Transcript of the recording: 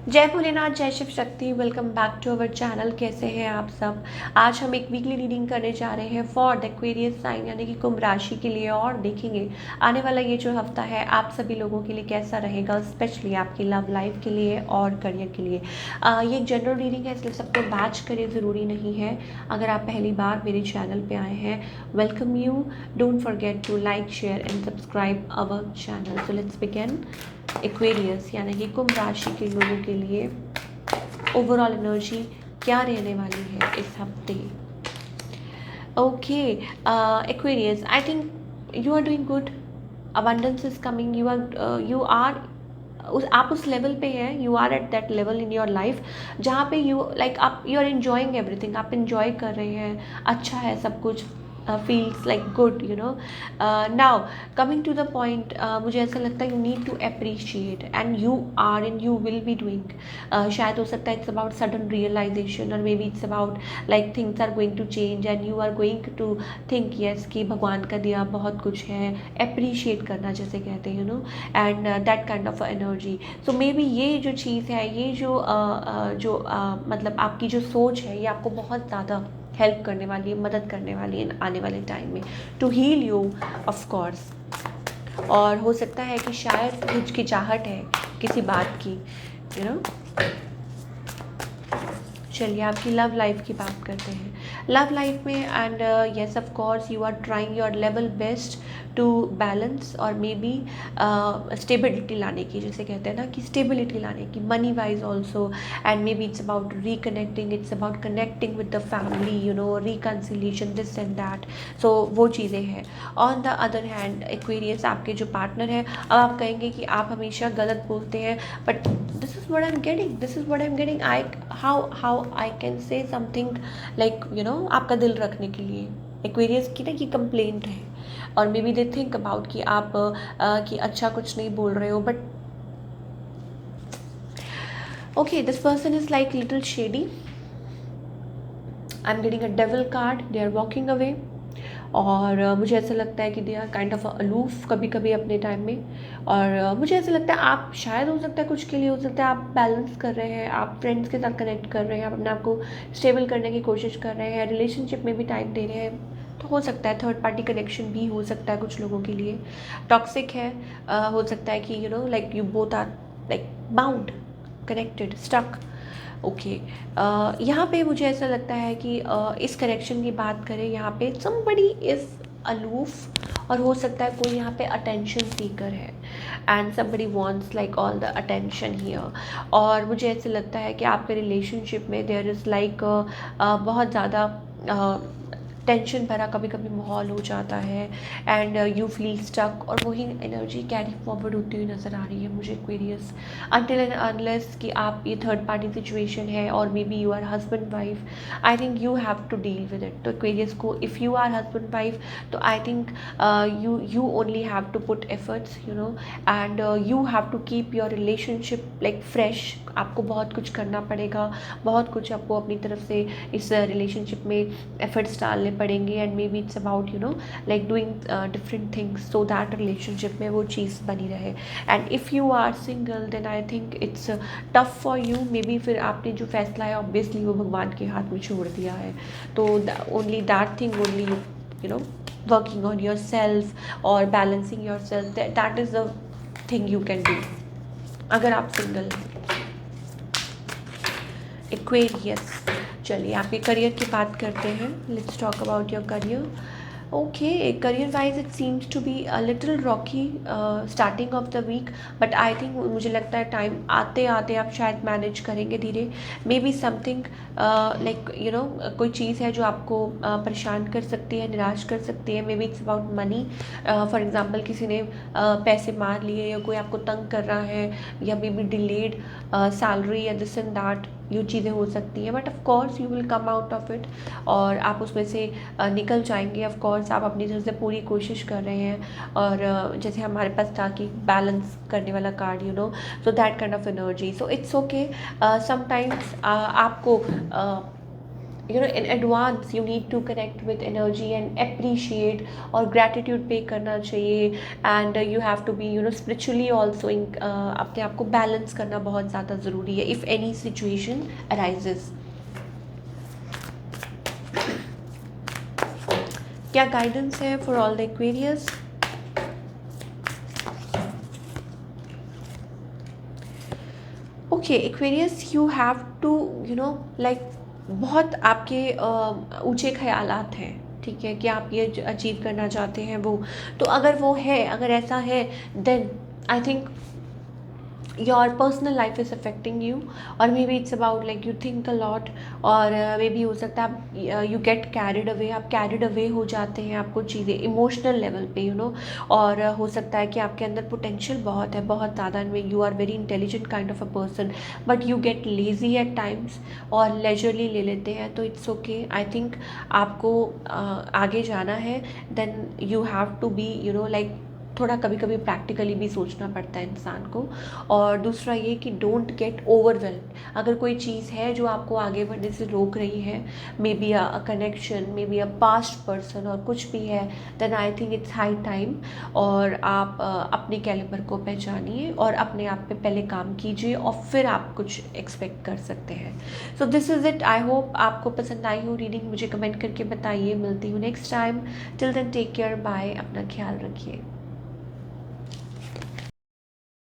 जय भोलेनाथ, जय Shiv Shakti. Welcome back to our channel. कैसे हैं आप सब। आज हम एक वीकली रीडिंग करने जा रहे हैं फॉर द एक्वेरियस साइन यानी कि कुंभ राशि के लिए, और देखेंगे आने वाला ये जो हफ्ता है आप सभी लोगों के लिए कैसा रहेगा, स्पेशली आपकी लव लाइफ के लिए और करियर के लिए। ये एक जनरल रीडिंग है, इसलिए सबको मैच करे ज़रूरी नहीं है। अगर आप पहली बार मेरे चैनल पर आए हैं, welcome you. Don't forget to like, share and subscribe our channel. So let's begin. Aquarius यानी कि कुंभ राशि के लोगों के लिए ओवरऑल एनर्जी क्या रहने वाली है इस हफ्ते। Okay Aquarius, I think you are doing good. Abundance is coming. You are आप उस लेवल पे हैं, you are at that level in your life जहाँ पे आप यू आर इन्जॉइंग एवरीथिंग। आप इन्जॉय कर रहे हैं, अच्छा है सब कुछ। feels like good, you know. Now coming to the point, मुझे ऐसा लगता है you need to appreciate and you are and you will be doing. शायद हो सकता है it's about sudden realization or maybe it's about like things are going to change and you are going to think yes कि भगवान का दिया बहुत कुछ है, appreciate करना जैसे कहते हैं, you know, and that kind of energy. So maybe ये जो चीज़ है, ये जो मतलब आपकी जो सोच है, ये आपको बहुत ज़्यादा हेल्प करने वाली है, मदद करने वाली है आने वाले टाइम में to heal you of course. और हो सकता है कि शायद हिचकिचाहट है किसी बात की, यू नो। चलिए आपकी लव लाइफ की बात करते हैं। लव लाइफ में and yes of course you are trying your level best to balance और मे बी स्टेबिलिटी लाने की, जैसे कहते हैं ना कि स्टेबिलिटी लाने की money wise also, and maybe it's about reconnecting, it's about connecting with the family, you know, reconciliation, this and that. So वो चीज़ें हैं। On the other hand Aquarius, आपके जो पार्टनर है, अब आप कहेंगे कि आप हमेशा गलत बोलते हैं, but this is what I'm getting, this is what I'm getting. How I can say something like, you know, आपका दिल रखने के लिए एक्वेरियस की ना ये कंप्लेंट है, और maybe they think about कि आप कि अच्छा कुछ नहीं बोल रहे हो, but okay this person is like little shady. I am getting a devil card, they are walking away. और मुझे ऐसा लगता है कि they are kind of aloof कभी कभी अपने टाइम में। और मुझे ऐसा लगता है आप शायद, हो सकता है कुछ के लिए, हो सकता है आप बैलेंस कर रहे हैं, आप फ्रेंड्स के साथ कनेक्ट कर रहे हैं, आप अपने आप को स्टेबल करने की कोशिश कर रहे हैं, रिलेशनशिप में भी टाइम दे रहे हैं। तो हो सकता है थर्ड पार्टी कनेक्शन भी हो सकता है कुछ लोगों के लिए। टॉक्सिक है, हो सकता है कि you know like you both are like bound, connected, stuck. Okay यहाँ पे मुझे ऐसा लगता है कि इस कनेक्शन की बात करें, यहाँ पे somebody इज़ अलूफ, और हो सकता है कोई यहाँ पे अटेंशन सीकर है and somebody wants like all the attention here। और मुझे ऐसे लगता है कि आपके रिलेशनशिप में there is like बहुत ज़्यादा टेंशन भरा कभी कभी माहौल हो जाता है, एंड यू फील स्टक, और वही एनर्जी कैरी फॉरवर्ड होती हुई नज़र आ रही है मुझे एक्वेरियस, अनटिल एंड अनलेस कि आप ये थर्ड पार्टी सिचुएशन है और maybe you are husband wife. I think you have to deal with it. तो एक्वेरियस को if you are husband wife, तो I think you only have to put efforts, you know, and you have to keep your relationship like fresh. आपको बहुत कुछ करना पड़ेगा, बहुत कुछ आपको अपनी तरफ से इस रिलेशनशिप में एफर्ट्स डालने पड़ेंगे, and maybe it's about you know like doing different things so that relationship में वो चीज़ बनी रहे। And if you are single then I think it's tough for you. Maybe फिर आपने जो फैसला है ऑब्वियसली वो भगवान के हाथ में छोड़ दिया है। तो only that thing, only you know working on yourself और balancing yourself, that is the thing you can do अगर आप सिंगल हैं एक्वेरियस। चलिए आपके करियर की बात करते हैं। Let's talk about your career. Okay, career wise it seems to be a little rocky starting off the week, but I think मुझे लगता है टाइम आते आते आप शायद मैनेज करेंगे धीरे। May be something like you know कोई चीज़ है जो आपको परेशान कर सकती है, निराश कर सकती है। Maybe it's about money. For example किसी ने पैसे मार लिए, या कोई आपको तंग कर रहा है, या मे बी डिलेड सैलरी या दिस एंड दैट, ये चीज़ें हो सकती हैं। But of course you will come out of it, और आप उसमें से निकल जाएंगे। ऑफ कोर्स आप अपनी तरफ से पूरी कोशिश कर रहे हैं, और जैसे हमारे पास था कि बैलेंस करने वाला card, you know, so that kind of energy. So it's okay. Sometimes आपको in advance you need to connect with energy and appreciate, और gratitude पे करना चाहिए, and you have to be spiritually also अपने आप को balance करना बहुत ज़्यादा ज़रूरी है if any situation arises. क्या गाइडेंस है for all the Aquarius? Okay Aquarius, you have to like बहुत आपके ऊंचे ख्यालात हैं, ठीक है, कि आप ये अचीव करना चाहते हैं वो, तो अगर वो है, अगर ऐसा है, then I think your personal life is affecting you, और maybe it's about like you think a lot, और मे बी हो सकता है आप यू गेट कैरिड अवे, आप कैरिड अवे हो जाते हैं, आपको चीज़ें इमोशनल लेवल पे और हो सकता है कि आपके अंदर पोटेंशियल बहुत है, बहुत ज़्यादा, में you are very intelligent kind of a person, but you get lazy at times और लेजरली ले लेते हैं, तो इट्स ओके. आई थिंक आपको आगे जाना है, then you have to be like थोड़ा कभी कभी प्रैक्टिकली भी सोचना पड़ता है इंसान को. और दूसरा ये कि डोंट गेट ओवरवेल्म. अगर कोई चीज़ है जो आपको आगे बढ़ने से रोक रही है, maybe a connection, maybe a past person और कुछ भी है, then I think it's high time, और आप अपने कैलिबर को पहचानिए और अपने आप पे पहले काम कीजिए और फिर आप कुछ एक्सपेक्ट कर सकते हैं. So this is it. I hope आपको पसंद आई हो रीडिंग. मुझे कमेंट करके बताइए. मिलती हूँ next time. Till then take care. Bye. अपना ख्याल रखिए.